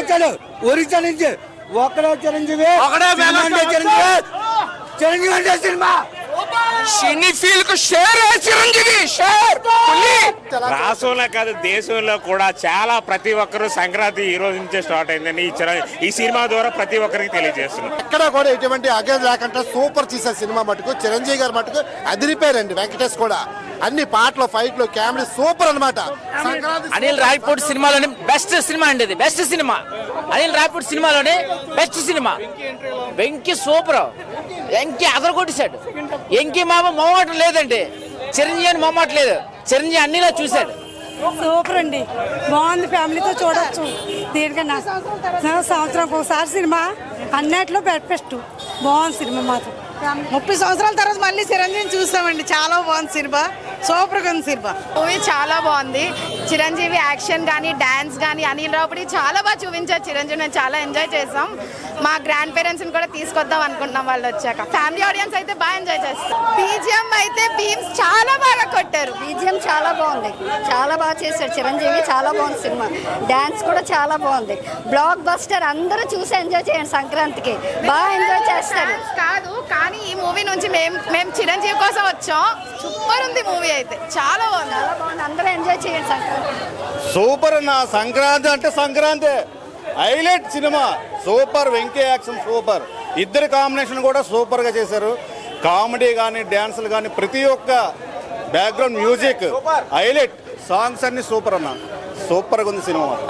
వచ్చాడు ఒరిస్సా నుంచి. ఒక్కడే చిరంజీవి, చిరంజీవి అంటే సినిమా సినీ ఫీల్ కు షేర్ చిరంజీవి షేర్. రాష్ట్రంలో కాదు దేశంలో కూడా చాలా ప్రతి ఒక్కరు సంక్రాంతి ఈ రోజు నుంచే స్టార్ట్ అయిందని ఈ సినిమా ద్వారా ప్రతి ఒక్కరికి తెలియజేస్తున్నారు. ఎక్కడ కూడా ఎటువంటి అగేజ్ లేకుండా సూపర్ చేశారు సినిమా మటుకు. చిరంజీవి గారు మటుకు అదిరిపోయారండి. వెంకటేష్ కూడా అన్ని పాటలు, ఫైట్లు, కామెడీ సూపర్ అన్నమాట. అనిల్ రావిపూడి సినిమాలోని బెస్ట్ సినిమా అండి ఇది. బెస్ట్ సినిమా అనిల్ రావిపూడి సినిమాలోని best cinema. Venky super. Venky అదరగొట్టేశాడు. వెంకీ మామ మొమ్మాట లేదండి. చిరంజీవి అని మొమ్మాట లేదు. చిరంజీవి అన్నిలా చూశాడు. సూపర్ అండి, బాగుంది. ఫ్యామిలీతో చూడొచ్చు. దేనికన్నా సంవత్సరం ఒకసారి సినిమా అన్నిట్లో బెస్ట్. బాగుంది సినిమా మాత్రం. 30 సంవత్సరాల తర్వాత మళ్ళీ చిరంజీవిని చూస్తామండి. చాలా బాగుంది సినిమా. సూపర్గా ఉంది సినిమా. మూవీ చాలా బాగుంది. చిరంజీవి యాక్షన్ కానీ డాన్స్ కానీ అనిల్ రావుపూడి చాలా బాగా చూపించారు. చిరంజీవి నేను చాలా ఎంజాయ్ చేసాం. మా గ్రాండ్ పేరెంట్స్ని కూడా తీసుకొద్దాం అనుకుంటున్నాం వాళ్ళు వచ్చాక. ఫ్యామిలీ ఆడియన్స్ అయితే బాగా ఎంజాయ్ చేస్తాం. బీజిఎం అయితే బీమ్స్ చాలా బాగా కొట్టారు. బీజిఎం చాలా బాగుంది. చాలా బాగా చేశారు చిరంజీవి. చాలా బాగుంది సినిమా. డాన్స్ కూడా చాలా బాగుంది. Block buster. అందరూ చూసి ఎంజాయ్ చేయండి. సంక్రాంతికి బాగా ఎంజాయ్ చేస్తారు. కాదు కానీ ఈ మూవీ నుంచి మేము చిరంజీవి కోసం వచ్చాం. సూపర్ ఉంది మూవీ అయితే. చాలా బాగుంది. చాలా బాగుంది. అందరూ ఎంజాయ్ చేయండి సంక్రాంతి. సూపర్ అన్న. సంక్రాంతి అంటే Sankranti highlight cinema. Super. Venky action super. ఇద్దరు కాంబినేషన్ కూడా సూపర్ గా చేశారు. కామెడీ కానీ డాన్సులు కానీ ప్రతి ఒక్క బ్యాక్గ్రౌండ్ మ్యూజిక్ హైలైట్. సాంగ్స్ అన్ని సూపర్ అన్న. సూపర్ గా ఉంది సినిమా.